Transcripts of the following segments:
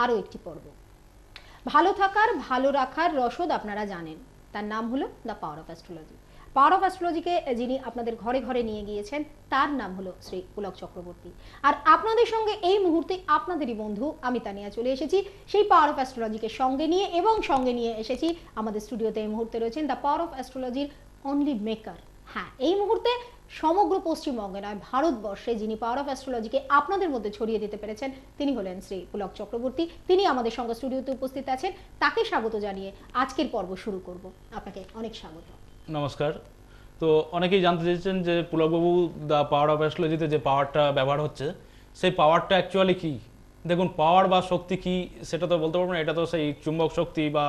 আরও একটি পর্ব। ভালো থাকার ভালো রাখার রসদ আপনারা জানেন, তার নাম হলো the power of astrology. Power of অ্যাস্ট্রোলজিকে যিনি আপনাদের ঘরে ঘরে নিয়ে গিয়েছেন তার নাম হলো শ্রী পুলক চক্রবর্তী। আর আপনাদের সঙ্গে এই মুহূর্তে আপনাদেরই বন্ধু আমি তানিয়া চলে এসেছি সেই পাওয়ার অফ অ্যাস্ট্রোলজিকে সঙ্গে নিয়ে, এবং সঙ্গে নিয়ে এসেছি আমাদের স্টুডিওতে এই মুহূর্তে রয়েছেন দ্য পাওয়ার অফ অ্যাস্ট্রোলজির অনলি মেকার। হ্যাঁ, এই মুহূর্তে সমগ্র পশ্চিমবঙ্গে নয় ভারতবর্ষে যিনি পাওয়ার অফ অ্যাস্ট্রোলজিকে আপনাদের মধ্যে ছড়িয়ে দিতে পেরেছেন তিনি হলেন শ্রী পুলক চক্রবর্তী। তিনি আমাদের সঙ্গে স্টুডিওতে উপস্থিত আছেন, তাকে স্বাগত জানিয়ে আজকের পর্ব শুরু করব। আপনাকে অনেক স্বাগত। নমস্কার। তো অনেকেই জানতে চেয়েছেন যে পুলকবাবু দ্য পাওয়ার অফ অ্যাস্ট্রোলজিতে যে পাওয়ারটা ব্যবহার হচ্ছে সেই পাওয়ারটা অ্যাকচুয়ালি কী। দেখুন, পাওয়ার বা শক্তি কী সেটা তো বলতে পারবো না। এটা তো সেই চুম্বক শক্তি বা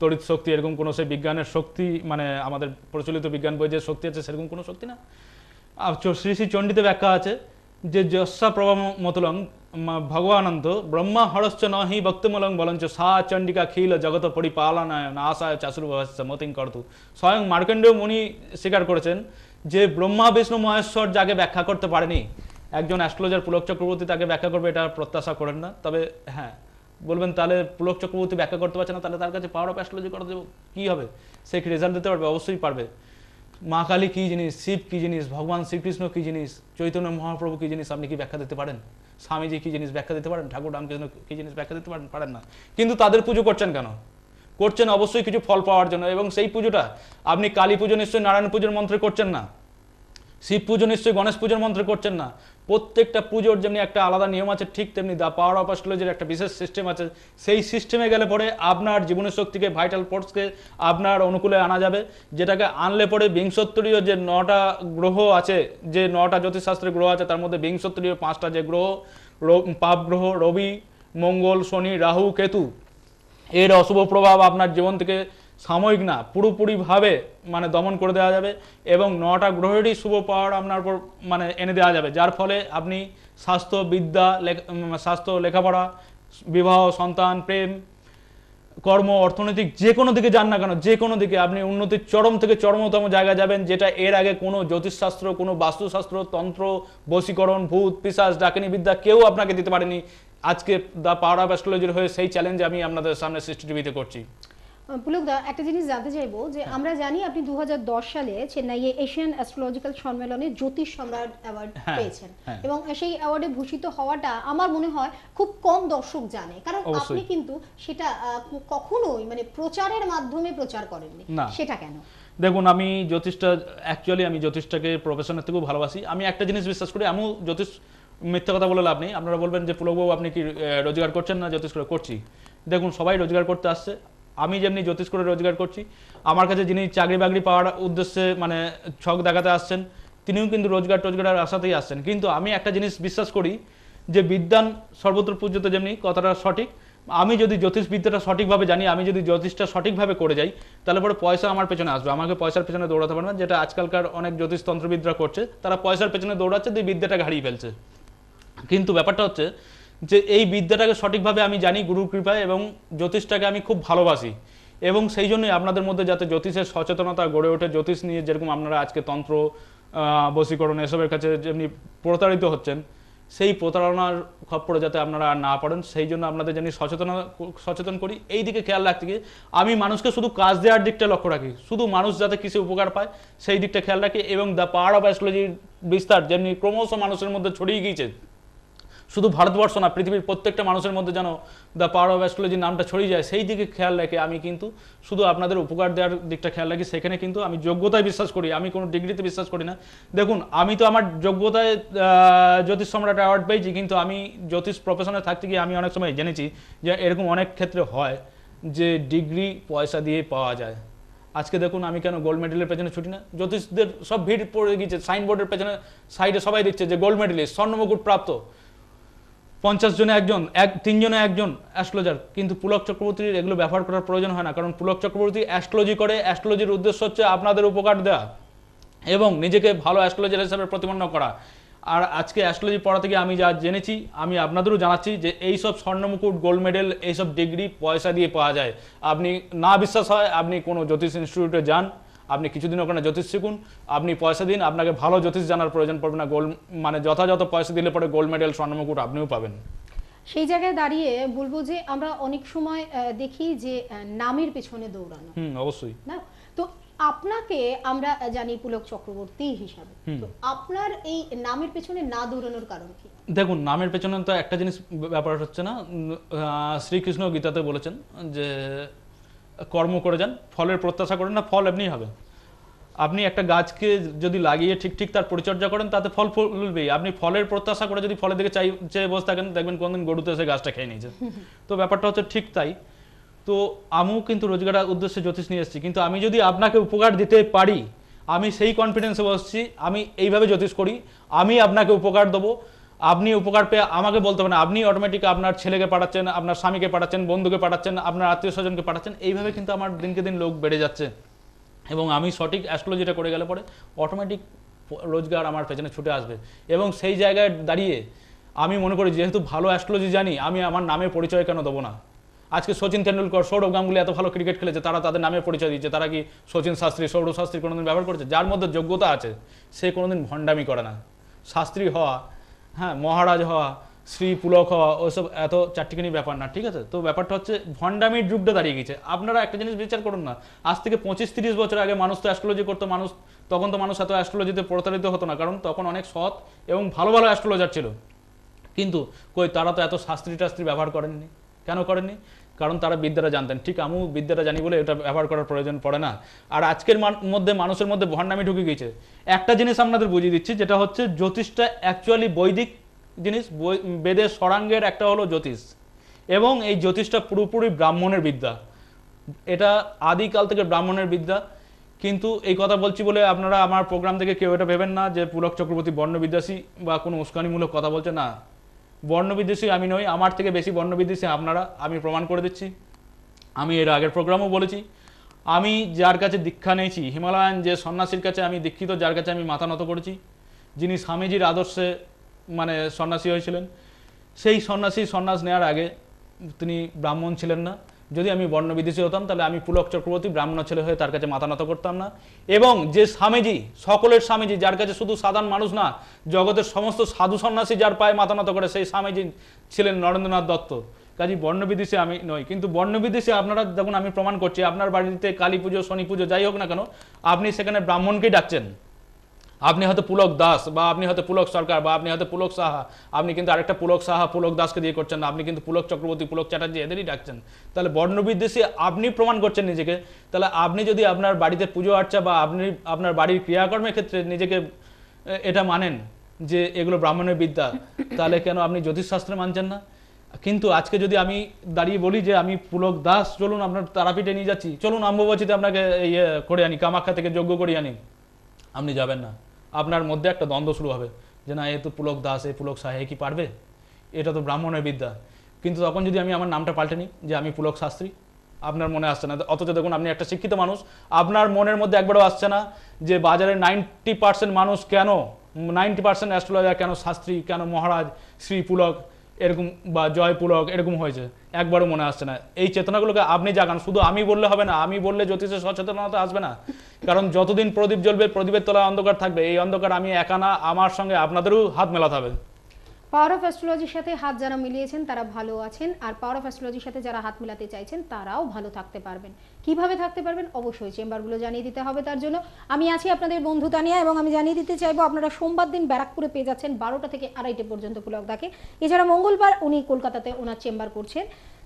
তড়িৎ শক্তি এরকম কোনো সেই বিজ্ঞানের শক্তি, মানে আমাদের প্রচলিত বিজ্ঞান বই যে শক্তি আছে সেরকম কোনো শক্তি না। শ্রী শ্রী চণ্ডীতে ব্যাখ্যা আছে যে যস্যা প্রভা মতুলং ভগবানন্ত ব্রহ্মা হরশ্চ নহি ভক্তমূলং বলঞ্চ সা চণ্ডিকা খিল জগত পরিপালনায় নাশায় চাসুর্ভস্য মতিং করতু। স্বয়ং মার্কণ্ডেয় মুনি স্বীকার করেছেন যে ব্রহ্মা বিষ্ণু মহেশ্বর যাকে ব্যাখ্যা করতে পারেনি, একজন অ্যাস্ট্রোলজার পুলক চক্রবর্তী তাকে ব্যাখ্যা করবে এটা প্রত্যাশা করেন না। তবে হ্যাঁ, বলবেন তাহলে পুলক চক্রবর্তী ব্যাখ্যা করতে পারছে না, তাহলে তার কাছে পাওয়ার অফ অ্যাস্ট্রোলজি করে দেবো, কী হবে? সে কি রেজাল্ট দিতে পারবে? অবশ্যই পারবে। মা কালী কী জিনিস, শিব কী জিনিস, ভগবান শ্রীকৃষ্ণ কী জিনিস, চৈতন্য মহাপ্রভু কী জিনিস আপনি কি ব্যাখ্যা দিতে পারেন? স্বামীজি কী জিনিস ব্যাখ্যা দিতে পারেন? ঠাকুর রামকৃষ্ণ কী জিনিস ব্যাখ্যা দিতে পারেন? পারেন না। কিন্তু তাদের পুজো করছেন কেন? করছেন অবশ্যই কিছু ফল পাওয়ার জন্য, এবং সেই পুজোটা আপনি কালী পুজো নিশ্চয়ই নারায়ণ পুজোর মন্ত্রে করছেন না, শিব পুজো নিশ্চয়ই গণেশ পুজোর মন্ত্রে করছেন না। প্রত্যেকটা পুজোর যেমনি একটা আলাদা নিয়ম আছে, ঠিক তেমনি দ্য পাওয়ার অফ অ্যাস্ট্রোলজির একটা বিশেষ সিস্টেম আছে। সেই সিস্টেমে গেলে পরে আপনার জীবনের শক্তিকে, ভাইটাল ফোর্সকে আপনার অনুকূলে আনা যাবে, যেটাকে আনলে পরে বিংশোত্তরীয় যে 9টা গ্রহ আছে, যে 9টা জ্যোতিষশাস্ত্রের গ্রহ আছে তার মধ্যে বিংশোত্তরীয় 5টা যে গ্রহ, পাপ গ্রহ রবি, মঙ্গল, শনি, রাহু, কেতু, এর অশুভ প্রভাব আপনার জীবন থেকে সাময়িক না পুরোপুরিভাবে মানে দমন করে দেওয়া যাবে, এবং 9টা গ্রহেরই শুভ পাওয়ার আপনার উপর মানে এনে দেওয়া যাবে, যার ফলে আপনি স্বাস্থ্য, বিদ্যা, স্বাস্থ্য, লেখাপড়া, বিবাহ, সন্তান, প্রেম, কর্ম, অর্থনৈতিক যে কোনো দিকে যান না কেন, যে কোনো দিকে আপনি উন্নতির চরম থেকে চরমতম জায়গায় যাবেন, যেটা এর আগে কোনো জ্যোতিষশাস্ত্র, কোনো বাস্তুশাস্ত্র, তন্ত্র, বশীকরণ, ভূত, পিশাচ, ডাকিনী বিদ্যা কেউ আপনাকে দিতে পারেনি। আজকে দ্য পাওয়ার অফ অ্যাস্ট্রোলজির হয়ে সেই চ্যালেঞ্জ আমি আপনাদের সামনে সৃষ্টি টিভিতে করছি। পুলকদা, একটা জিনিস জানতে চাইবো যে আমরা জানি আপনি 2010 সালে চেন্নাইয়ে এশিয়ান অ্যাস্ট্রোলজিক্যাল সম্মেলনে জ্যোতিষ সম্রাট অ্যাওয়ার্ড পেয়েছেন, এবং সেই অ্যাওয়ার্ডে ভূষিত হওয়াটা আমার মনে হয় খুব কম দর্শক জানে, কারণ আপনি কিন্তু সেটা কখনোই মানে প্রচারের মাধ্যমে প্রচার করেননি, সেটা কেন? দেখুন, আমি জ্যোতিষটা অ্যাকচুয়ালি আমি জ্যোতিষটাকে প্রফেশনের থেকেও ভালোবাসি। আমি একটা জিনিস বিশ্বাস করি, আমিও জ্যোতিষ, মিথ্যা কথা বলে লাভ নেই। আপনারা বলবেন যে পুলকবাবু আপনি কি রোজগার করছেন না? জ্যোতিষ করে করছি। দেখুন, সবাই রোজগার করতে আসছে, আমি যেমনি জ্যোতিষ করে রোজগার করছি। আমার কাছে যিনি চাকরি বাকরি পাওয়ার উদ্দেশ্যে মানে ছক দেখাতে আসছেন, তিনিও কিন্তু রোজগারের আশাতেই আসছেন। কিন্তু আমি একটা জিনিস বিশ্বাস করি যে বিদ্যান সর্বত্র পূজ্যতে, যেমনি কথাটা সঠিক। আমি যদি জ্যোতিষবিদ্যাটা সঠিকভাবে জানি, আমি যদি জ্যোতিষটা সঠিকভাবে করে যাই, তাহলে পরে পয়সা আমার পেছনে আসবে। আমাকে পয়সার পেছনে দৌড়াতে পারবে না, যেটা আজকালকার অনেক জ্যোতিষতন্ত্রবিদরা করছে। তারা পয়সার পেছনে দৌড়াচ্ছে, দিয়ে বিদ্যাটাকে হারিয়ে ফেলছে। কিন্তু ব্যাপারটা হচ্ছে যে এই বিদ্যাটাকে সঠিকভাবে আমি জানি গুরুর কৃপায়, এবং জ্যোতিষটাকে আমি খুব ভালোবাসি, এবং সেই জন্যই আপনাদের মধ্যে যাতে জ্যোতিষের সচেতনতা গড়ে ওঠে, জ্যোতিষ নিয়ে যেরকম আপনারা আজকে তন্ত্র, বশীকরণ এসবের কাছে যেমনি প্রতারিত হচ্ছেন, সেই প্রতারণার খপ্পরে যাতে আপনারা আর না পড়েন, সেই জন্য আপনাদের যেমনি সচেতন করি। এই দিকে খেয়াল রাখতে গিয়ে আমি মানুষকে শুধু কাজ দেওয়ার দিকটা লক্ষ্য রাখি, শুধু মানুষ যাতে কিছু উপকার পায় সেই দিকটা খেয়াল রাখি, এবং দ্য পাওয়ার অফ অ্যাস্ট্রোলজির বিস্তার যেমনি ক্রমশ মানুষের মধ্যে ছড়িয়ে গিয়েছে, শুধু ভারতবর্ষ না, পৃথিবীর প্রত্যেকটা মানুষের মধ্যে যেন দ্য পাওয়ার অফ অ্যাস্ট্রোলজির নামটা ছড়িয়ে যায়, সেই দিকে খেয়াল রেখে আমি কিন্তু শুধু আপনাদের উপকার দেওয়ার দিকটা খেয়াল রাখি। সেখানে কিন্তু আমি যোগ্যতায় বিশ্বাস করি, আমি কোনো ডিগ্রিতে বিশ্বাস করি না। দেখুন, আমি তো আমার যোগ্যতায় জ্যোতিষ সম্রাট অ্যাওয়ার্ড পেয়েছি, কিন্তু আমি জ্যোতিষ প্রফেশনে থাকতে গিয়ে আমি অনেক সময় জেনেছি যে এরকম অনেক ক্ষেত্রে হয় যে ডিগ্রি পয়সা দিয়ে পাওয়া যায়। আজকে দেখুন, আমি কেন গোল্ড মেডেলের পেছনে ছুটি না? জ্যোতিষদের সব ভিড় পড়ে গিয়েছে, সাইনবোর্ডের পেছনে সাইডে সবাই দিচ্ছে যে গোল্ড মেডেলিস্ট, স্বর্ণমুকুট প্রাপ্ত, 50 জনে একজন, 3 জনে একজন অ্যাস্ট্রোলজার। কিন্তু পুলক চক্রবর্তীর এগুলো ব্যবহার করার প্রয়োজন হয় না, কারণ পুলক চক্রবর্তী অ্যাস্ট্রোলজি করে, অ্যাস্ট্রোলজির উদ্দেশ্য হচ্ছে আপনাদের উপকার দেওয়া এবং নিজেকে ভালো অ্যাস্ট্রোলজার হিসাবে প্রতিপন্ন করা। আর আজকে অ্যাস্ট্রোলজি পড়া থেকে আমি যা জেনেছি, আমি আপনাদেরও জানাচ্ছি যে এইসব স্বর্ণমুকুট, গোল্ড মেডেল, এইসব ডিগ্রি পয়সা দিয়ে পাওয়া যায়। আপনি না বিশ্বাস হয়, আপনি কোনো জ্যোতিষ ইনস্টিটিউটে যান, আপনি কিছুদিন ওখানে জ্যোতিষ শিখুন, আপনি পয়সা দিন, আপনাকে ভালো জ্যোতিষ জানার প্রয়োজন পড়বে না। গোল্ড মানে যথাযথ পয়সা দিলে পরে গোল্ড মেডেল, স্বর্ণমুকুট আপনিও পাবেন। সেই জায়গায় দাঁড়িয়ে বলবো যে আমরা অনেক সময় দেখি যে নামের পেছনে দৌড়ানো, অবশ্যই না? তো আপনাকে আমরা জানি পুলক চক্রবর্তী হিসাবে, তো আপনার এই নামের পেছনে না দৌড়ানোর কারণ কি? দেখুন, নামের পেছনে তো একটা জিনিস ব্যাপার হচ্ছে না, শ্রীকৃষ্ণ গীতাতে বলেছেন যে কর্ম করে যান, ফলের প্রত্যাশা করেন না, ফল এমনি হবে। আপনি একটা গাছকে যদি লাগিয়ে ঠিক ঠিক তার পরিচর্যা করেন, তাতে ফল ফলবেই। আপনি ফলের প্রত্যাশা করে যদি ফলের দিকে চেয়ে বসে থাকেন, দেখবেন কোনদিন গরুতে এসে গাছটা খেয়ে নিয়েছে। তো ব্যাপারটা হচ্ছে ঠিক তাই। তো আমিও কিন্তু রোজগারের উদ্দেশ্যে জ্যোতিষ নিয়ে এসেছি, কিন্তু আমি যদি আপনাকে উপকার দিতে পারি, আমি সেই কনফিডেন্সে বসছি, আমি এইভাবে জ্যোতিষ করি, আমি আপনাকে উপকার দেবো, আপনি উপকার পেয়ে আমাকে বলতে পারেন, আপনি অটোমেটিক আপনার ছেলেকে পাঠাচ্ছেন, আপনার স্বামীকে পাঠাচ্ছেন, বন্ধুকে পাঠাচ্ছেন, আপনার আত্মীয় স্বজনকে পাঠাচ্ছেন। এইভাবে কিন্তু আমার দিনকে দিন লোক বেড়ে যাচ্ছে, এবং আমি সঠিক অ্যাস্ট্রোলজিটা করে গেলে পরে অটোমেটিক রোজগার আমার পেছনে ছুটে আসবে। এবং সেই জায়গায় দাঁড়িয়ে আমি মনে করি, যেহেতু ভালো অ্যাস্ট্রোলজি জানি, আমি আমার নামে পরিচয় কেন দেবো না? আজকে সচিন তেন্ডুলকর, সৌরভ গাঙ্গুলি এত ভালো ক্রিকেট খেলেছে, তারা তাদের নামে পরিচয় দিচ্ছে। তারা কি সচিন শাস্ত্রী, সৌরভ শাস্ত্রী কোনোদিন ব্যবহার করেছে? যার মধ্যে যোগ্যতা আছে সে কোনোদিন ভণ্ডামি করে না। শাস্ত্রী হওয়া, হ্যাঁ, মহারাজ হওয়া, শ্রী পুলক হওয়া, ওসব এত চারটিখানি ব্যাপার না, ঠিক আছে? তো ব্যাপারটা হচ্ছে ভণ্ডামির যুগটা দাঁড়িয়ে গেছে। আপনারা একটা জিনিস বিচার করুন না, আজ থেকে 25-30 বছর আগে মানুষ তো অ্যাস্ট্রোলজি করতো, তখন তো মানুষ এত অ্যাস্ট্রোলজিতে প্রতারিত হতো না, কারণ তখন অনেক সৎ এবং ভালো ভালো অ্যাস্ট্রোলজার ছিল। কিন্তু তারা তো এত শাস্ত্রী টাস্ত্রী ব্যবহার করেননি। কেন করেননি? কারণ তারা বিদ্যাটা জানতেন। ঠিক আমিও বিদ্যাটা জানি বলে এটা ব্যবহার করার প্রয়োজন পড়ে না। আর আজকের মধ্যে মানুষের মধ্যে ভণ্ডামি ঢুকে গিয়েছে। একটা জিনিস আপনাদের বুঝিয়ে দিচ্ছি, যেটা হচ্ছে জ্যোতিষটা অ্যাকচুয়ালি বৈদিক জিনিস। বেদের ষড়াঙ্গের একটা হলো জ্যোতিষ, এবং এই জ্যোতিষটা পুরোপুরি ব্রাহ্মণের বিদ্যা। এটা আদিকাল থেকে ব্রাহ্মণের বিদ্যা। কিন্তু এই কথা বলছি বলে আপনারা আমার প্রোগ্রাম থেকে কেউ এটা ভেবেন না যে পুলক চক্রবর্তী বর্ণবিদ্বেষী বা কোনো উস্কানিমূলক কথা বলছে। না, বর্ণবিদ্বেষী আমি নই, আমার থেকে বেশি বর্ণবিদ্বেষী আপনারা, আমি প্রমাণ করে দিচ্ছি। আমি এর আগের প্রোগ্রামও বলেছি, আমি যার কাছে দীক্ষা নিয়েছি, হিমালয়ান যে সন্ন্যাসীর কাছে আমি দীক্ষিত, যার কাছে আমি মাথা নত করেছি, যিনি স্বামীজির আদর্শে সন্ন্যাসী হয়েছিলেন, সেই সন্ন্যাস নেওয়ার আগে তিনি ব্রাহ্মণ ছিলেন না। যদি আমি বর্ণবিদ্বেষী হতাম, তাহলে আমি পুলক চক্রবর্তী ব্রাহ্মণ ছেলে হয়ে তার কাছে মাথা নত করতাম না। এবং যে স্বামীজি, সকলের স্বামীজি, যার কাছে শুধু সাধারণ মানুষ না, জগতের সমস্ত সাধু সন্ন্যাসী যার পায়ে মাথা নত করে, সেই স্বামীজি ছিলেন নরেন্দ্রনাথ দত্ত। কাজী বর্ণবিদ্বেষী আমি নই। কিন্তু বর্ণবিদ্বেষী আপনারা, যখন আমি প্রমাণ করছি, আপনার বাড়িতে কালী পুজো, শনি পুজো যাই হোক না কেন, আপনি সেখানে ব্রাহ্মণকেই ডাকছেন। আপনি হয়তো পুলক দাস, বা আপনি হয়তো পুলক সরকার, বা আপনি হয়তো পুলক সাহা, আপনি কিন্তু আরেকটা পুলক সাহা, পুলক দাসকে দিয়ে করছেন না, আপনি কিন্তু পুলক চক্রবর্তী, পুলক চ্যাটার্জি এদেরই ডাকছেন। তাহলে বর্ণবিদ্বেষী আপনি প্রমাণ করছেন নিজেকে। তাহলে আপনি যদি আপনার বাড়িতে পুজো আর্চা বা আপনি আপনার বাড়ির ক্রিয়াকর্মের ক্ষেত্রে নিজেকে এটা মানেন যে এগুলো ব্রাহ্মণের বিদ্যা, তাহলে কেন আপনি জ্যোতিষশাস্ত্রে মানছেন না? কিন্তু আজকে যদি আমি দাঁড়িয়ে বলি যে আমি পুলক দাস, চলুন আপনার তারাপীঠে নিয়ে যাচ্ছি, চলুন অম্বুবাচীতে আপনাকে করে আনি, কামাখ্যা থেকে যজ্ঞ করে আনি, আপনি যাবেন না। আপনার মধ্যে একটা দ্বন্দ্ব শুরু হবে যে না, এ তো পুলক দাস, এ পুলক সাহা, কি পারবে? এটা তো ব্রাহ্মণের বিদ্যা। কিন্তু তখন যদি আমি আমার নামটা পাল্টে নিই যে আমি পুলক শাস্ত্রী, আপনার মনে আসছে না। অথচ দেখুন, আপনি একটা শিক্ষিত মানুষ, আপনার মনের মধ্যে একবারও আসছে না যে বাজারে 90% মানুষ কেন, 90% অ্যাস্ট্রোলজার কেন শাস্ত্রী, কেন মহারাজ, শ্রী পুলক এরকম বা জয় পুলক এরকম হয়েছে, একবারও মনে আসছে না। এই চেতনাগুলোকে আপনি জাগান। শুধু আমি বললে হবে না, আমি বললে জ্যোতিষের সচেতনতা আসবে না। কারণ যতদিন প্রদীপ জ্বলবে, প্রদীপের তলায় অন্ধকার থাকবে। এই অন্ধকার আমি একা না, আমার সঙ্গে আপনাদেরও হাত মেলাতে হবে। পাওয়ার অফ অ্যাস্ট্রোলজির সাথে হাত যারা মিলিয়েছেন তারা ভালো আছেন, আর পাওয়ার অফ অ্যাস্ট্রোলজির সাথে যারা হাত মেলাতে চাইছেন তারাও ভালো থাকতে পারবেন। কিভাবে থাকতে পারবেন? অবশ্যই চেম্বারগুলো জানিয়ে দিতে হবে। তার জন্য আমি আছি আপনাদের বন্ধু তানিয়া, এবং আমি জানিয়ে দিতে চাইবো আপনারা সোমবার দিন ব্যারাকপুরে পেয়ে যাচ্ছেন 12টা থেকে 2:30 পর্যন্ত পুলকদাকে। এছাড়া মঙ্গলবার উনি কলকাতাতে ওনার চেম্বার করছেন।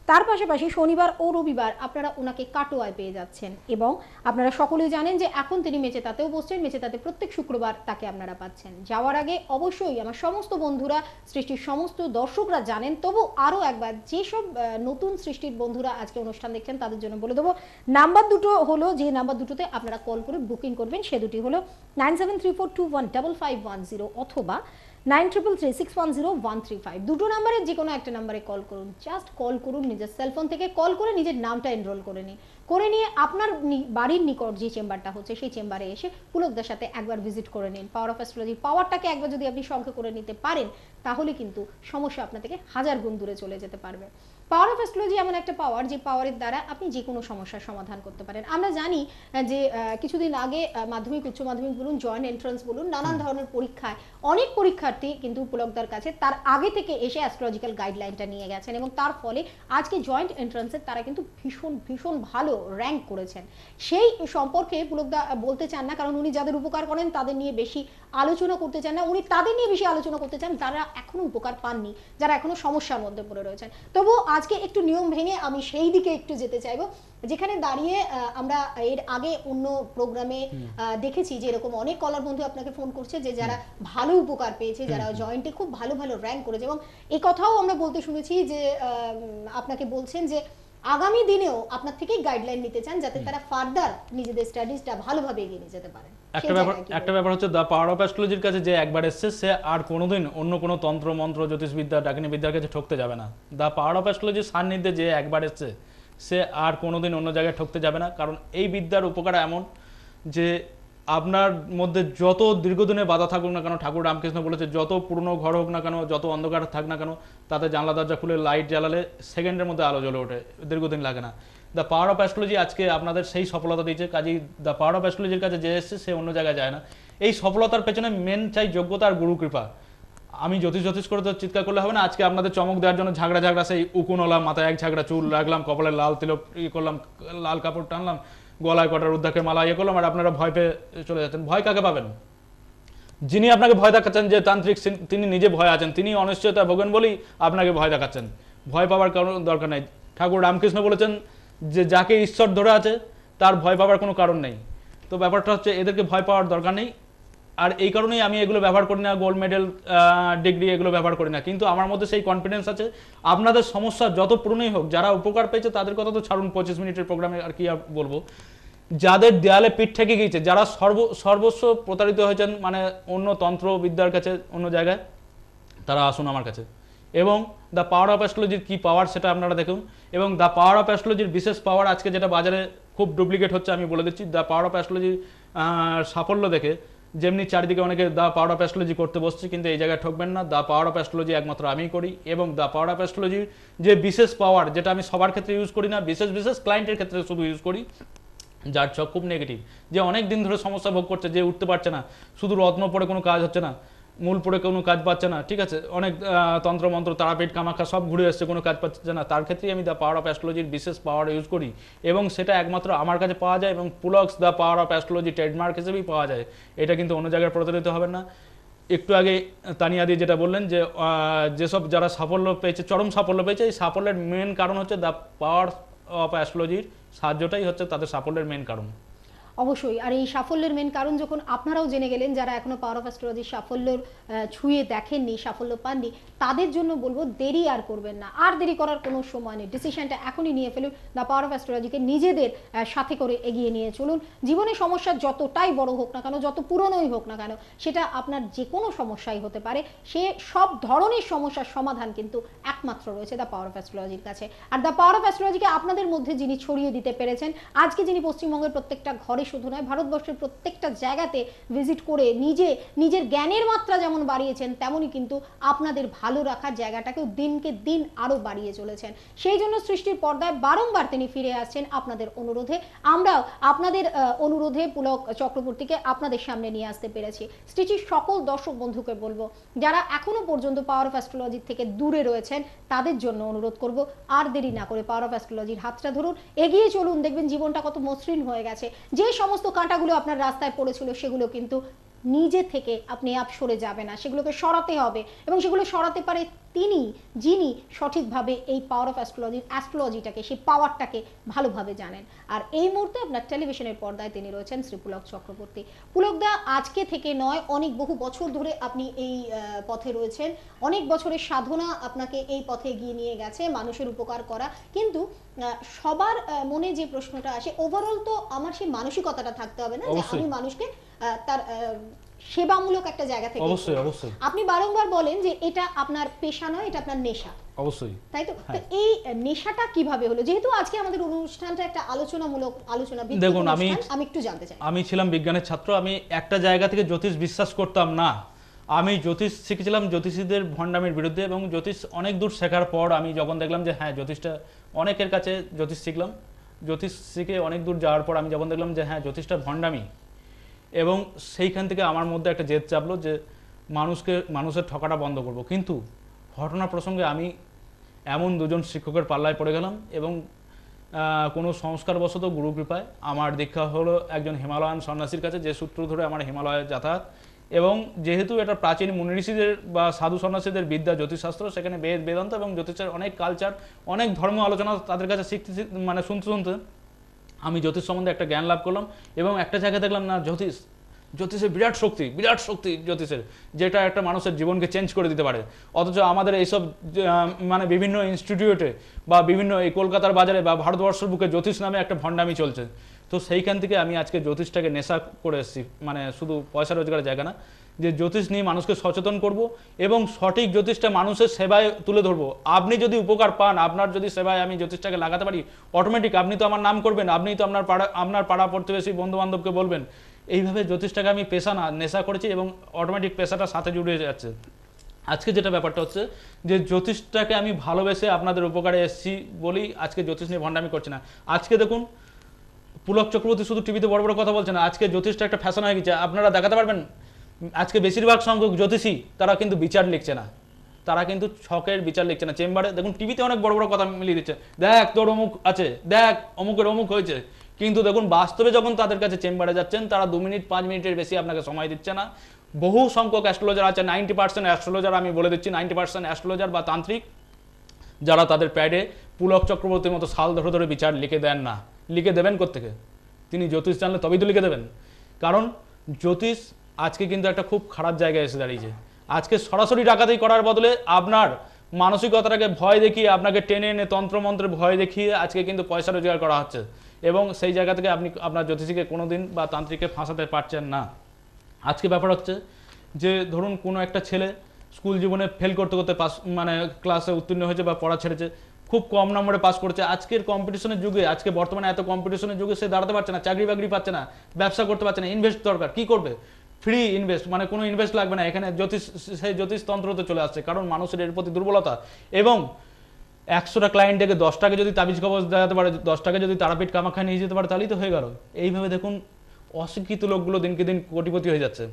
তার পাশাপাশি শনিবার ও রবিবার আপনারা ওনাকে কাটোয়ায় পেয়ে যাচ্ছেন। এবং আপনারা সকলেই জানেন যে এখন তিনি মেচেতাতেও বসছেন, মেচেতাতে প্রত্যেক শুক্রবার তাকে আপনারা পাচ্ছেন। যাওয়ার আগে অবশ্যই আমার সমস্ত বন্ধুরা, সৃষ্টির সমস্ত দর্শকরা জানেন, তবু আরও একবার যেসব নতুন সৃষ্টির বন্ধুরা আজকে অনুষ্ঠান দেখছেন তাদের জন্য বলে দেবো, নাম্বার দুটো হলো, যে নাম্বার দুটোতে আপনারা কল করে বুকিং করবেন সে দুটি হলো 9734215510 অথবা 9333610135। দুটো নাম্বারের যে কোনো একটা নাম্বারে কল করুন। জাস্ট কল করুন, নিজের সেলফোন থেকে কল করে নিজের নামটা এনরোল করে নিন, করে নিয়ে আপনার বাড়ির নিকট যে চেম্বারটা হচ্ছে সেই চেম্বারে এসে পুলকদার সাথে একবার ভিজিট করে নিন। পাওয়ার অফ অ্যাস্ট্রোলজির পাওয়ারটাকে একবার যদি আপনি সংখ্যা করে নিতে পারেন, তাহলে কিন্তু সমস্যা আপনার থেকে 1000 গুণ দূরে চলে যেতে পারবে। পাওয়ার অফ অ্যাস্ট্রোলজি এমন একটা পাওয়ার, যে পাওয়ারের দ্বারা আপনি যে কোনো সমস্যার সমাধান করতে পারেন। আমরা জানি যে কিছুদিন আগে মাধ্যমিক উচ্চ মাধ্যমিক বলুন, জয়েন্ট এন্ট্রান্স বলুন, নানান ধরনের পরীক্ষায় অনেক পরীক্ষার্থী কিন্তু পুলকদার কাছে তার আগে থেকে এসে অ্যাস্ট্রোলজিক্যাল গাইডলাইনটা নিয়ে গেছেন, এবং তার ফলে আজকে জয়েন্ট এন্ট্রান্সের তারা কিন্তু ভীষণ ভীষণ ভালো র্যাঙ্ক করেছেন। সেই সম্পর্কে পুলকদা বলতে চান না, কারণ উনি যাদের উপকার করেন তাদের নিয়ে বেশি আলোচনা করতে চান না, উনি তাদের নিয়ে বেশি আলোচনা করতে চান যারা এখনো উপকার পাননি, যারা এখনো সমস্যার মধ্যে পড়ে রয়েছেন। তবু আজকে একটু নিয়ম ভেঙে আমি সেই দিকে একটু যেতে চাইবো, যেখানে দাঁড়িয়ে আমরা এর আগে অন্য প্রোগ্রামে দেখেছি যে এরকম অনেক কলার বন্ধু আপনাকে ফোন করছে যে যারা ভালো উপকার পেয়েছে, যারা জয়েন্টে খুব ভালো ভালো র্যাঙ্ক করেছে, এবং এই কথাও আমরা বলতে শুনেছি যে আপনাকে বলছেন যে আগামী দিনেও আপনার থেকেই গাইডলাইন নিতে চান যাতে তারা ফার্দার নিজেদের স্টাডিজটা ভালোভাবে এগিয়ে নিয়ে যেতে পারেন। একটা ব্যাপার হচ্ছে দ্য পাওয়ার অফ অ্যাস্ট্রোলজির কাছে যে একবার এসছে সে আর কোনোদিন অন্য কোনো তন্ত্র মন্ত্র জ্যোতিষবিদ্যা ডাকিনী বিদ্যার কাছে ঠকতে যাবে না। দ্য পাওয়ার অফ অ্যাস্ট্রোলজির সান্নিধ্যে যে একবার এসছে সে আর কোনোদিন অন্য জায়গায় ঠকতে যাবে না, কারণ এই বিদ্যার উপকার এমন যে আপনার মধ্যে যত দীর্ঘদিনে বাধা থাকুক না কেন, ঠাকুর রামকৃষ্ণ বলেছে যত পুরনো ঘর হোক না কেন, যত অন্ধকার থাক না কেন, তাতে জানলা দরজা খুলে লাইট জ্বালালে সেকেন্ডের মধ্যে আলো জ্বলে ওঠে, দীর্ঘদিন লাগে না। দ্য পাওয়ার অফ অ্যাস্ট্রোলজি আজকে আপনাদের সেই সফলতা দিয়েছে। কাজেই দ্য পাওয়ার অফ অ্যাস্ট্রোলজির কাছে যে এসছে সে অন্য জায়গায় যায় না। এই সফলতার পেছনে মেন চাই যোগ্যতা আর গুরু কৃপা। আমি জ্যোতিষ করে তো চিৎকার করলে হবে না। আজকে আপনাদের চমক দেওয়ার জন্য ঝাগড়া সেই উকুনওয়ালা মাথায় এক ঝাগড়া চুল রাখলাম, কপালে লাল তিলক করলাম, লাল কাপড় টানলাম, গলায় কটার রুদ্রাক্ষের মালা করলাম, আর আপনারা ভয় পেয়ে চলে যাচ্ছেন। ভয় কাকে পাবেন? যিনি আপনাকে ভয় দেখাচ্ছেন, যে তান্ত্রিক, তিনি নিজে ভয় আছেন, তিনি অনিশ্চয়তা ভোগেন বলেই আপনাকে ভয় দেখাচ্ছেন। ভয় পাওয়ার কারণ দরকার নেই। ঠাকুর রামকৃষ্ণ বলেছেন যে যাকে ঈশ্বর ধরে আছে তার ভয় পাওয়ার কোনো কারণ নেই। তো ব্যাপারটা হচ্ছে এদেরকে ভয় পাওয়ার দরকার নেই। আর এই কারণেই আমি এগুলো ব্যবহার করি না, গোল্ড মেডেল, ডিগ্রি এগুলো ব্যবহার করি না, কিন্তু আমার মধ্যে সেই কনফিডেন্স আছে। আপনাদের সমস্যা যত পুরনোই হোক, যারা উপকার পেয়েছে তাদের কথা তো ছাড়ুন, 25 মিনিটের প্রোগ্রামে আর কি বলবো। যাদের দেয়ালে পিঠ ঠেকে গিয়েছে, যারা সর্বস্ব প্রতারিত হয়েছেন, মানে অন্য তন্ত্র বিদ্যার কাছে, অন্য জায়গায়, তারা আসুন আমার কাছে। এবং দ্য পাওয়ার অফ অ্যাস্ট্রোলজির কী পাওয়ার সেটা আপনারা দেখুন। এবং দ্য পাওয়ার অফ অ্যাস্ট্রোলজির বিশেষ পাওয়ার আজকে যেটা বাজারে খুব ডুপ্লিকেট হচ্ছে আমি বলে দিচ্ছি। দ্য পাওয়ার অফ অ্যাস্ট্রোলজির সাফল্য দেখে যেমনি চারিদিকে অনেকে দ্য পাওয়ার অফ অ্যাস্ট্রোলজি করতে বসছে, কিন্তু এই জায়গায় ঠকবেন না। দ্য পাওয়ার অফ অ্যাস্ট্রোলজি একমাত্র আমিই করি। এবং দ্য পাওয়ার অফ অ্যাস্ট্রোলজির যে বিশেষ পাওয়ার, যেটা আমি সবার ক্ষেত্রে ইউজ করি না, বিশেষ ক্লায়েন্টের ক্ষেত্রে শুধু ইউজ করি, যার চোখ খুব নেগেটিভ, যে অনেক দিন ধরে সমস্যা ভোগ করছে, যে উঠতে পারছে না, শুধু রত্ন পড়ে কোনো কাজ হচ্ছে না, মূল পড়ে কোনো কাজ পাচ্ছে না, ঠিক আছে, অনেক তন্ত্রমন্ত্র, তারাপীঠ, কামাখ্যা সব ঘুরে এসছে, কোনো কাজ পাচ্ছে না, তার ক্ষেত্রেই আমি দ্য পাওয়ার অফ অ্যাস্ট্রোলজির বিশেষ পাওয়ার ইউজ করি। এবং সেটা একমাত্র আমার কাছে পাওয়া যায়, এবং পুলক্স the power of astrology trademark হিসেবেই পাওয়া যায়। এটা কিন্তু অন্য জায়গায় প্রতারিত হবে না। একটু আগে তানিয়া দি যেটা বললেন যে যেসব যারা সাফল্য পেয়েছে, চরম সাফল্য পেয়েছে, এই সাফল্যের মেন কারণ হচ্ছে দ্য পাওয়ার অফ অ্যাস্ট্রোলজির সাহায্যটাই হচ্ছে তাদের সাফল্যের মেন কারণ। অবশ্যই। আর এই সাফল্যের মেন কারণ যখন আপনারাও জেনে গেলেন, যারা এখনো পাওয়ার অফ অ্যাস্ট্রোলজির সাফল্য ছুঁয়ে দেখেননি, সাফল্য পাননি, তাদের জন্য বলবো দেরি আর করবেন না, আর দেরি করার কোনো সময় নেই। ডিসিশনটা এখনই নিয়ে ফেলুন, দ্য পাওয়ার অফ অ্যাস্ট্রোলজিকে নিজেদের সাথে করে এগিয়ে নিয়ে চলুন। জীবনে সমস্যা যতটাই বড় হোক না কেন, যত পুরনোই হোক না কেন, সেটা আপনার যে কোনো সমস্যাই হতে পারে, সে সব ধরনের সমস্যার সমাধান কিন্তু একমাত্র রয়েছে দ্য পাওয়ার অফ অ্যাস্ট্রোলজির কাছে। আর দ্য পাওয়ার অফ অ্যাস্ট্রোলজিকে আপনাদের মধ্যে যিনি ছড়িয়ে দিতে পেরেছেন, আজকে যিনি পশ্চিমবঙ্গের প্রত্যেকটা ঘরে শুধু নয়, ভারতবর্ষের প্রত্যেকটা জায়গাতে ভিজিট করে নিজের জ্ঞানের মাত্রা যেমন বাড়িয়েছেন, তেমনই কিন্তু আপনাদের ভালো রাখার জায়গাটাকেও দিনকে দিন আরো বাড়িয়ে চলেছেন। সেই জন্য সৃষ্টির পর্দায় বারংবার তিনি ফিরে আসছেন আপনাদের অনুরোধে। আমরাও আপনাদের অনুরোধে পুলক চক্রবর্তীকে আপনাদের সামনে নিয়ে আসতে পেরেছি। স্টিচির সকল দর্শক বন্ধুকে বলবো, যারা এখনো পর্যন্ত পাওয়ার অফ অ্যাস্ট্রোলজি থেকে দূরে রয়েছেন, তাদের জন্য অনুরোধ করব, আর দেরি না করে পাওয়ার অফ অ্যাস্ট্রোলজির হাতটা ধরুন, এগিয়ে চলুন, দেখবেন জীবনটা কত মসৃণ হয়ে গেছে। যে সমস্ত কাঁটাগুলো আপনার রাস্তায় পড়েছিল, সেগুলো কিন্তু নিজে থেকে আপনি আপ সরে যাবে না, সেগুলোকে সরাতে হবে। এবং সেগুলো সরাতে পারে তিনি, যিনি সঠিকভাবে এই পাওয়ার অফ অ্যাস্ট্রোলজিটাকে, সেই পাওয়ারটাকে ভালোভাবে জানেন। আর এই মুহূর্তে আপনার টেলিভিশনের পর্দায় তিনি রয়েছেন শ্রী পুলক চক্রবর্তী। পুলকদা, আজকে থেকে নয়, অনেক বহু বছর ধরে আপনি এই পথে রয়েছেন। অনেক বছরের সাধনা আপনাকে এই পথে এগিয়ে নিয়ে গেছে, মানুষের উপকার করা। কিন্তু সবার মনে যে প্রশ্নটা আসে, ওভারঅল তো আমার সেই মানসিকতাটা থাকতে হবে না, যে আমি মানুষকে তার সেবামূলক একটা জায়গা থেকে। অবশ্যই অবশ্যই। আপনি বারংবার বলেন যে এটা আপনার পেশা নয়, এটা আপনার নেশা। অবশ্যই, তাই তো? তো এই নেশাটা কিভাবে হলো? যেহেতু আজকে আমাদের অনুষ্ঠানটা একটা আলোচনামূলক আলোচনা, দেখুন আমি একটু জানতে চাই। আমি ছিলাম বিজ্ঞানের ছাত্র, আমি একটা জায়গা থেকে জ্যোতিষ বিশ্বাস করতাম না। আমি জ্যোতিষ শিখেছিলাম জ্যোতিষীদের ভণ্ডামির বিরুদ্ধে, এবং জ্যোতিষ অনেক দূর শেখার পর আমি যখন দেখলাম যে হ্যাঁ জ্যোতিষটা, অনেকের কাছে জ্যোতিষ শিখলাম, জ্যোতিষ শিখে অনেক দূর যাওয়ার পর আমি যখন দেখলাম যে হ্যাঁ জ্যোতিষটা ভণ্ডামি, এবং সেইখান থেকে আমার মধ্যে একটা জেদ চাপলো যে মানুষের ঠকাটা বন্ধ করব। কিন্তু ঘটনা প্রসঙ্গে আমি এমন দুজন শিক্ষকের পাল্লায় পড়ে গেলাম, এবং কোনো সংস্কারবশত গুরু কৃপায় আমার দীক্ষা হলো একজন হিমালয়ান সন্ন্যাসীর কাছে, যে সূত্র ধরে আমার হিমালয়ে যাতায়াত। এবং যেহেতু এটা প্রাচীন মুনি ঋষিদের বা সাধু সন্ন্যাসীদের বিদ্যা জ্যোতিষশাস্ত্র, সেখানে বেদান্ত এবং জ্যোতিষের অনেক কালচার, অনেক ধর্ম আলোচনা তাদের কাছে শিখতে মানে শুনতে আমি জ্যোতিষ সম্বন্ধে একটা জ্ঞান লাভ করলাম। এবং একটা জায়গায় দেখলাম না, জ্যোতিষের বিরাট শক্তি জ্যোতিষের, যেটা একটা মানুষের জীবনকে চেঞ্জ করে দিতে পারে। অথচ আমাদের এইসব মানে বিভিন্ন ইনস্টিটিউটে বা বিভিন্ন এই কলকাতার বাজারে বা ভারতবর্ষের বুকে জ্যোতিষ নামে একটা ভণ্ডামি চলছে। তো সেইখান থেকে আমি আজকে জ্যোতিষটাকে নেশা করে এসেছি, মানে শুধু পয়সা রোজগারের জায়গা না, যে জ্যোতিষ নিয়ে মানুষকে সচেতন করব এবং সঠিক জ্যোতিষটা মানুষের সেবায় তুলে ধরবো। আপনি যদি উপকার পান, আপনার যদি সেবায় আমি জ্যোতিষটাকে লাগাতে পারি, অটোমেটিক আপনি তো আমার নাম করবেন, আপনি তো আপনার পাড়া প্রতিবেশী বন্ধু বান্ধবকে বলবেন। এইভাবে জ্যোতিষটাকে আমি পেশা না নেশা করেছি, এবং অটোমেটিক পেশাটা সাথে জুড়ে যাচ্ছে। আজকে যেটা ব্যাপারটা হচ্ছে যে জ্যোতিষটাকে আমি ভালোবেসে আপনাদের উপকারে এসেছি বলেই আজকে জ্যোতিষ নিয়ে ভণ্ডামি করছি না। আজকে দেখুন, পুলক চক্রবর্তী শুধু টিভিতে বড় বড় কথা বলছে না, আজকে জ্যোতিষটা একটা ফ্যাশন হয়ে গেছে। আপনারা দেখাতে পারবেন আজকে বেশিরভাগ সংখ্যক জ্যোতিষী তারা কিন্তু বিচার লিখছে না, তারা কিন্তু ছকের বিচার লিখছে না। চেম্বারে দেখুন, টিভিতে অনেক বড় বড় কথা মিলিয়ে দিচ্ছে, দেখ তোর অমুক আছে, দেখ অমুকের অমুক হয়েছে, কিন্তু দেখুন বাস্তবে যখন তাদের কাছে চেম্বারে যাচ্ছেন, তারা 2 মিনিট 5 মিনিটের বেশি আপনাকে সময় দিচ্ছে না। বহু সংখ্যক অ্যাস্ট্রোলজার আছে, 90% অ্যাস্ট্রোলজার, আমি বলে দিচ্ছি 90% অ্যাস্ট্রোলজার বা তান্ত্রিক, যারা তাদের প্যাডে পুলক চক্রবর্তীর মতো সাল ধরে ধরে বিচার লিখে দেন না। লিখে দেবেন কোত্থেকে? তিনি জ্যোতিষ জানলে তবেই তো লিখে দেবেন। কারণ জ্যোতিষ আজকে কিন্তু একটা খুব খারাপ জায়গায় এসে দাঁড়িয়েছে। আজকে সরাসরি ডাকাতি করার বদলে আপনার মানসিকতাটাকে ভয় দেখিয়ে, আপনাকে টেনে এনে তন্ত্রমন্ত্রে ভয় দেখিয়ে আজকে কিন্তু পয়সা রোজগার করা হচ্ছে, এবং সেই জায়গা থেকে আপনি আপনার জ্যোতিষীকে কোনোদিন বা তান্ত্রিককে ফাঁসাতে পারছেন না। আজকে ব্যাপার হচ্ছে যে ধরুন কোনো একটা ছেলে স্কুল জীবনে ফেল করতে করতে মানে ক্লাসে উত্তীর্ণ হয়েছে বা পড়া ছেড়েছে, খুব কম নম্বরে পাস করেছে। আজকের কম্পিটিশনের যুগে, আজকে বর্তমানে এত কম্পিটিশনের যুগে সে দাঁড়াতে পারছে না, চাকরি বাকরি পাচ্ছে না, ব্যবসা করতে পারছে না, ইনভেস্ট দরকার। কি করবে? ফ্রি ইনভেস্ট, মানে কোনো ইনভেস্ট লাগবে না। এখানে সেই জ্যোতিষতন্ত্রতে চলে আসছে, কারণ মানুষের এর প্রতি দুর্বলতা। এবং 100টা ক্লায়েন্ট ডেকে 10টাকে যদি তাবিজ কবজ দেখাতে পারে, 10টাকে যদি তারাপীঠ কামাখ্যা নিয়ে যেতে পারে, তাহলেই তো হয়ে গেল। এইভাবে দেখুন অশিক্ষিত লোকগুলো দিনকে দিন কোটিপতি হয়ে যাচ্ছে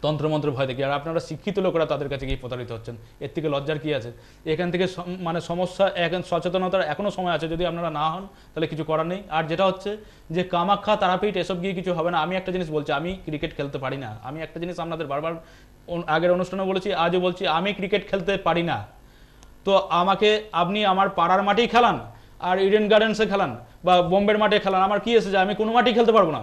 তন্ত্রমন্ত্র ভয় দেখি, আর আপনারা শিক্ষিত লোকেরা তাদের কাছে গিয়ে প্রতারিত হচ্ছেন। এর থেকে লজ্জার কি আছে? এখান থেকে মানে সমস্যা, এখন সচেতনতার এখনও সময় আছে, যদি আপনারা না হন তাহলে কিছু করার নেই। আর যেটা হচ্ছে যে কামাখ্যা তারাপীঠ এসব গিয়ে কিছু হবে না। আমি একটা জিনিস বলছি, আমি ক্রিকেট খেলতে পারি না। আমি একটা জিনিস আপনাদের বারবার আগের অনুষ্ঠানে বলেছি, আজও বলছি, আমি ক্রিকেট খেলতে পারি না। তো আমাকে আপনি আমার পাড়ার মাঠেই খেলান, আর ইডেন গার্ডেন্সে খেলান বা বোম্বের মাঠে খেলান, আমার কি এসেছে? আমি কোনো মাঠেই খেলতে পারবো না।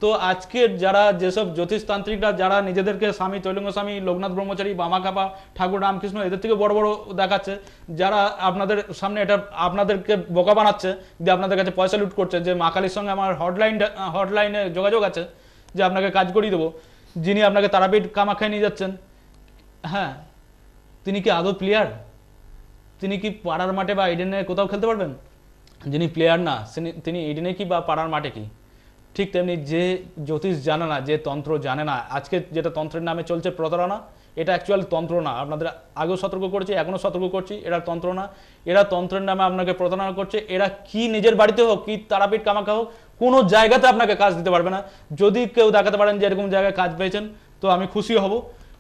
তো আজকের যারা যেসব জ্যোতিষতান্ত্রিকরা, যারা নিজেদেরকে স্বামী তৈলঙ্গ স্বামী, লোকনাথ ব্রহ্মচারী, বামাখাপা, ঠাকুর রামকৃষ্ণ, এদের থেকে বড় বড় দেখাচ্ছে, যারা আপনাদের সামনে এটা আপনাদেরকে বোকা বানাচ্ছে, যে আপনাদের কাছে পয়সা লুট করছে, যে মা কালীর সঙ্গে আমার হটলাইনে যোগাযোগ আছে, যে আপনাকে কাজ করিয়ে দেবো, যিনি আপনাকে তারাপীঠ কামাখ্যায় নিয়ে যাচ্ছেন, হ্যাঁ, তিনি কি আদৌ প্লেয়ার? তিনি কি পাড়ার মাঠে বা ইডেনে কোথাও খেলতে পারবেন? যিনি প্লেয়ার না, তিনি ইডেনে কি বা পাড়ার মাঠে কি? ঠিক তেমনি যে জ্যোতিষ জানে না, যে তন্ত্র জানে না, আজকে যেটা তন্ত্রের নামে চলছে প্রতারণা, এটা অ্যাকচুয়ালি তন্ত্র না। আপনাদের আগেও সতর্ক করেছি, এখনও সতর্ক করছি, এরা তন্ত্র না। এরা তন্ত্রের নামে আপনাকে প্রতারণা করছে। এরা কি নিজের বাড়িতে হোক, কি তারাপীঠ কামাখ্যা হোক, কোনো জায়গাতে আপনাকে কাজ দিতে পারবে না। যদি কেউ দেখাতে পারেন যে এরকম জায়গায় কাজ পেয়েছেন, তো আমি খুশি হব।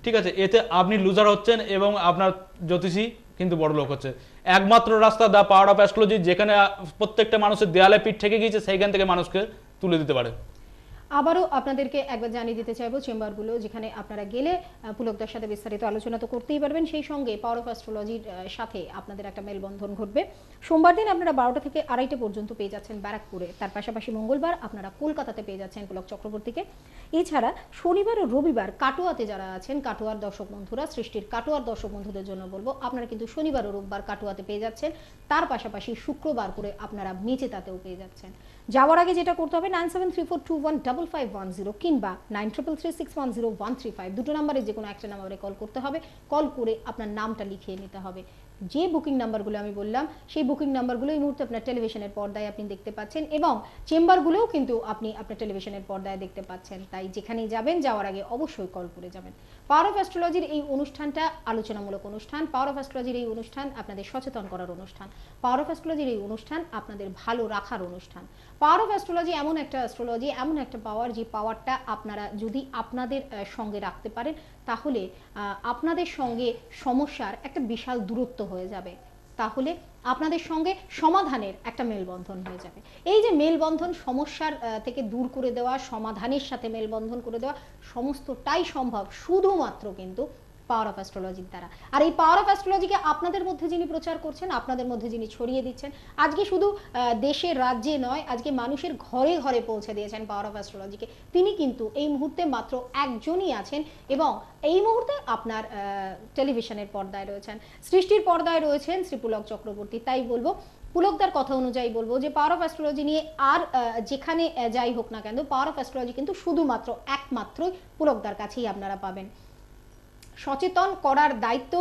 ঠিক আছে, এতে আপনি লুজার হচ্ছেন এবং আপনার জ্যোতিষী কিন্তু বড় লোক হচ্ছে। একমাত্র রাস্তা দ্য পাওয়ার অফ অ্যাস্ট্রোলজি, যেখানে প্রত্যেকটা মানুষের দেয়ালে পিঠ ঠেকে গিয়েছে, সেইখান থেকে মানুষকে তুলে দিতে পারে। আবারও আপনাদেরকে একবার জানিয়ে দিতে চাইবো চেম্বারগুলো, যেখানে আপনারা গেলে পুলকদার সাথে বিস্তারিত আলোচনা তো করতেই পারবেন, সেই সঙ্গে পাওয়ার অফ অ্যাস্ট্রোলজির সাথে আপনাদের একটা মেলবন্ধন ঘটবে। সোমবার দিন আপনারা 12টা থেকে 2:30 পর্যন্ত পেয়ে যাচ্ছেন ব্যারাকপুরে, তার পাশাপাশি মঙ্গলবার আপনারা কলকাতাতে পেয়ে যাচ্ছেন পুলক চক্রবর্তীকে। এছাড়া শনিবার ও রবিবার কাটোয়াতে যারা আছেন, কাটোয়ার দর্শক বন্ধুরা, সৃষ্টির কাটোয়ার দর্শক বন্ধুদের জন্য বলবো, আপনারা কিন্তু শনিবার ও রোববার কাটোয়াতে পেয়ে যাচ্ছেন। তার পাশাপাশি শুক্রবার করে আপনারা মেচেতাতেও পেয়ে যাচ্ছেন। যাওয়ার আগে যেটা করতে হবে 9734215510 কিংবা 9333610135 দুটো নাম্বারে যে কোনো একটা নাম্বারে কল করতে হবে। কল করে আপনার নামটা লিখিয়ে নিতে হবে। যে বুকিং নাম্বারগুলো আমি বললাম সেই বুকিং নাম্বারগুলো এই মুহূর্তে আপনার টেলিভিশনের পর্দায় আপনি দেখতে পাচ্ছেন এবং চেম্বারগুলোও কিন্তু আপনি আপনার টেলিভিশনের পর্দায় দেখতে পাচ্ছেন। তাই যেখানেই যাবেন যাওয়ার আগে অবশ্যই কল করে যাবেন। পাওয়ার অফ অ্যাস্ট্রোলজির এই অনুষ্ঠানটা আলোচনামূলক অনুষ্ঠান, পাওয়ার অফ অ্যাস্ট্রোলজির এই অনুষ্ঠান আপনাদের সচেতন করার অনুষ্ঠান, পাওয়ার অফ অ্যাস্ট্রোলজির এই অনুষ্ঠান আপনাদের ভালো রাখার অনুষ্ঠান। পাওয়ার অফ অ্যাস্ট্রোলজি এমন একটা অ্যাস্ট্রোলজি, এমন একটা পাওয়ার, যে পাওয়ারটা আপনারা যদি আপনাদের সঙ্গে রাখতে পারেন তাহলে আপনাদের সঙ্গে সমস্যার একটা বিশাল দূরত্ব হয়ে যাবে, তাহলে আপনাদের সঙ্গে সমাধানের একটা মেলবন্ধন হয়ে যাবে। এই যে মেলবন্ধন, সমস্যার থেকে দূর করে দেওয়া, সমাধানের সাথে মেলবন্ধন করে দেওয়া, সমস্তটাই সম্ভব শুধুমাত্র কিন্তু পাওয়ার অফ অ্যাস্ট্রোলজির দ্বারা। আর এই পাওয়ার অফ অ্যাস্ট্রোলজিকে আপনাদের মধ্যে যিনি প্রচার করছেন, আপনাদের মধ্যে যিনি ছড়িয়ে দিচ্ছেন, আজকে শুধু দেশে রাজ্যে নয়, আজকে মানুষের ঘরে ঘরে পৌঁছে দিয়েছেন পাওয়ার অফ অ্যাস্ট্রোলজিকে, তিনি কিন্তু এই মুহূর্তে মাত্র একজনই আছেন এবং এই মুহূর্তে আপনার টেলিভিশনের পর্দায় রয়েছেন, সৃষ্টির পর্দায় রয়েছেন শ্রী পুলক চক্রবর্তী। তাই বলবো, পুলকদার কথা অনুযায়ী বলবো যে পাওয়ার অফ অ্যাস্ট্রোলজি নিয়ে আর যেখানে যাই হোক না কেন, পাওয়ার অফ অ্যাস্ট্রোলজি কিন্তু শুধুমাত্র একমাত্রই পুলকদার কাছেই আপনারা পাবেন। সচেতন করার দায়িত্ব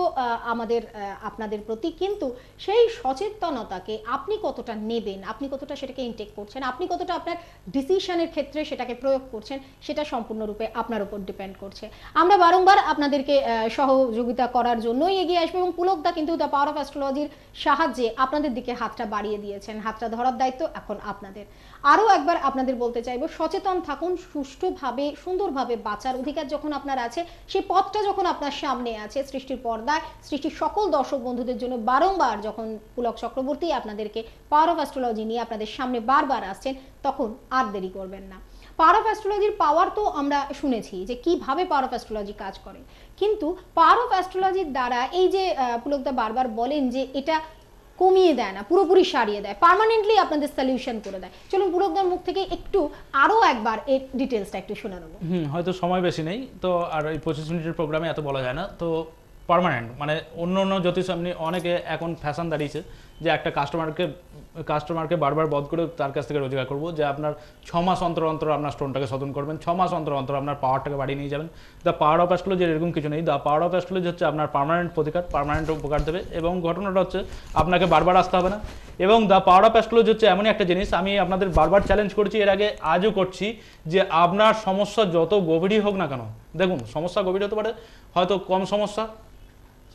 আমাদের আপনাদের প্রতি, কিন্তু সেই সচেতনতাকে আপনি কতটা নেবেন, আপনি কতটা সেটাকে ইনটেক করছেন, আপনি কতটা আপনার ডিসিশনের ক্ষেত্রে সেটাকে প্রয়োগ করছেন, সেটা সম্পূর্ণরূপে আপনার উপর ডিপেন্ড করছে। আমরা বারংবার আপনাদেরকে সহযোগিতা করার জন্যই এগিয়ে আসবো এবং পুলকদা কিন্তু দ্য পাওয়ার অফ অ্যাস্ট্রোলজির সাহায্যে আপনাদের দিকে হাতটা বাড়িয়ে দিয়েছেন। হাতটা ধরার দায়িত্ব এখন আপনাদের। আরও একবার আপনাদের বলতে চাইবো, সচেতন থাকুন, সুষ্ঠুভাবে সুন্দরভাবে বাঁচার অধিকার যখন আপনার আছে, সেই পথটা যখন আপনার সামনে আছে সৃষ্টির পর্দায়, সৃষ্টির সকল দর্শক বন্ধুদের জন্য বারংবার যখন পুলক চক্রবর্তী আপনাদেরকে পাওয়ার অফ অ্যাস্ট্রোলজি নিয়ে আপনাদের সামনে বারবার আসছেন, তখন আর দেরি করবেন না। পাওয়ার অফ অ্যাস্ট্রোলজির পাওয়ার তো আমরা শুনেছি যে কিভাবে পাওয়ার অফ অ্যাস্ট্রোলজি কাজ করে, কিন্তু পাওয়ার অফ অ্যাস্ট্রোলজির দ্বারা এই যে পুলকদা বারবার বলেন যে এটা কমিয়ে দেয় না, পুরোপুরি সারিয়ে দেয়, পার্মানেন্টলি আপনাদের সলিউশন করে দেয়। চলুন পুলকদার মুখ থেকে একটু আরো একবার এর ডিটেলসটা একটু শুনে নেব। হয়তো সময় বেশি নেই তো, আর এই 25 মিনিটের প্রোগ্রামে এত বলা যায় না তো। পার্মানেন্ট মানে অন্য অন্য জ্যোতিষ এমনি অনেকে এখন ফ্যাশন দাঁড়িয়েছে যে একটা কাস্টমারকে বারবার বধ করে তার কাছ থেকে রোজগার করবো, যে আপনার 6 মাস অন্তর অন্তর আপনার স্টোনটাকে শোধন করবেন, 6 মাস অন্তর অন্তর আপনার পাওয়ারটাকে বাড়িয়ে নিয়ে যাবেন। দ্য পাওয়ার অফ অ্যাস্ট্রোলজি এরকম কিছু নেই। দ্য পাওয়ার অফ অ্যাস্ট্রোলজি হচ্ছে আপনার পার্মানেন্ট প্রতিকার, পার্মানেন্ট উপকার দেবে এবং ঘটনাটা হচ্ছে আপনাকে বারবার আসতে হবে না। এবং দ্য পাওয়ার অফ অ্যাস্ট্রোলজি হচ্ছে এমনই একটা জিনিস, আমি আপনাদের বারবার চ্যালেঞ্জ করছি, এর আগে আজও করছি, যে আপনার সমস্যা যত গভীরই হোক না কেন, দেখুন সমস্যা গভীর হতে পারে, হয়তো কম সমস্যা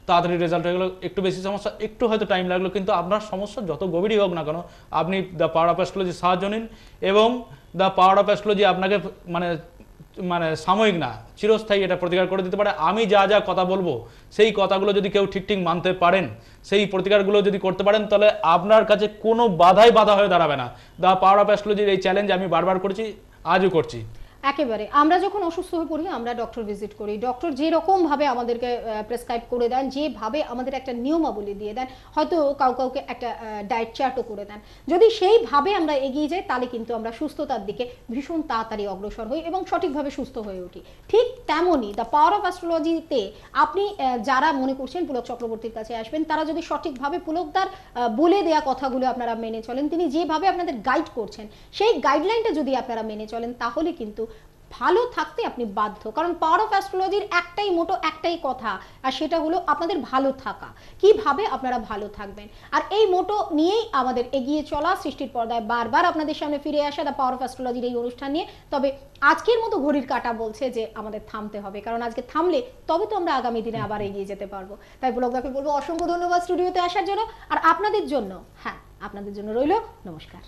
তাড়াতাড়ি রেজাল্ট হয়ে গেলো, একটু বেশি সমস্যা একটু হয়তো টাইম লাগলো, কিন্তু আপনার সমস্যা যত গভীরই হোক না কেন আপনি দ্য পাওয়ার অফ অ্যাস্ট্রোলজির সাহায্য নিন এবং দ্য পাওয়ার অফ অ্যাস্ট্রোলজি আপনাকে মানে সাময়িক না, চিরস্থায়ী এটা প্রতিকার করে দিতে পারে। আমি যা যা কথা বলবো সেই কথাগুলো যদি কেউ ঠিক ঠিক মানতে পারেন, সেই প্রতিকারগুলো যদি করতে পারেন, তাহলে আপনার কাছে কোনো বাধা হয়ে দাঁড়াবে না। দ্য পাওয়ার অফ অ্যাস্ট্রোলজির এই চ্যালেঞ্জ আমি বারবার করেছি, আজও করছি। একেবারে আমরা যখন অসুস্থ হয়ে পড়ি আমরা ডক্টর ভিজিট করি, ডক্টর যেরকম ভাবে আমাদেরকে প্রেসক্রাইব করে দেন, যেভাবে আমাদের একটা নিয়মাবলী দিয়ে দেন, হয়তো কাউকে একটা ডায়েট চার্টও করে দেন, যদি সেইভাবে আমরা এগিয়ে যাই তাহলে কিন্তু আমরা সুস্থতার দিকে ভীষণ তাড়াতাড়ি অগ্রসর হই এবং সঠিকভাবে সুস্থ হয়ে উঠি। ঠিক তেমনই দ্য পাওয়ার অফ অ্যাস্ট্রোলজিতে আপনি যারা মনে করছেন পুলক চক্রবর্তীর কাছে আসবেন, তারা যদি সঠিকভাবে পুলকদার বলে দেওয়া কথাগুলো আপনারা মেনে চলেন, তিনি যেভাবে আপনাদের গাইড করছেন সেই গাইডলাইনটা যদি আপনারা মেনে চলেন, তাহলে কিন্তু ভালো থাকতে আপনি বাধ্য। কারণ পাওয়ার অফ অ্যাস্ট্রোলজির একটাই মোটো, একটাই কথা, আর সেটা হলো আপনাদের ভালো থাকা, কিভাবে আপনারা ভালো থাকবেন। আর এই মোটো নিয়েই আমাদের এগিয়ে চলা, সৃষ্টির পর্দায় বারবার আপনাদের সামনে ফিরে আসা দ্য পাওয়ার অফ অ্যাস্ট্রোলজির এই অনুষ্ঠান নিয়ে। তবে আজকের মতো ঘড়ির কাঁটা বলছে যে আমাদের থামতে হবে, কারণ আজকে থামলে তবে তো আমরা আগামী দিনে আবার এগিয়ে যেতে পারবো। তাই পুলকদাকে বলবো অসংখ্য ধন্যবাদ স্টুডিওতে আসার জন্য, আর আপনাদের জন্য, হ্যাঁ আপনাদের জন্য রইল নমস্কার।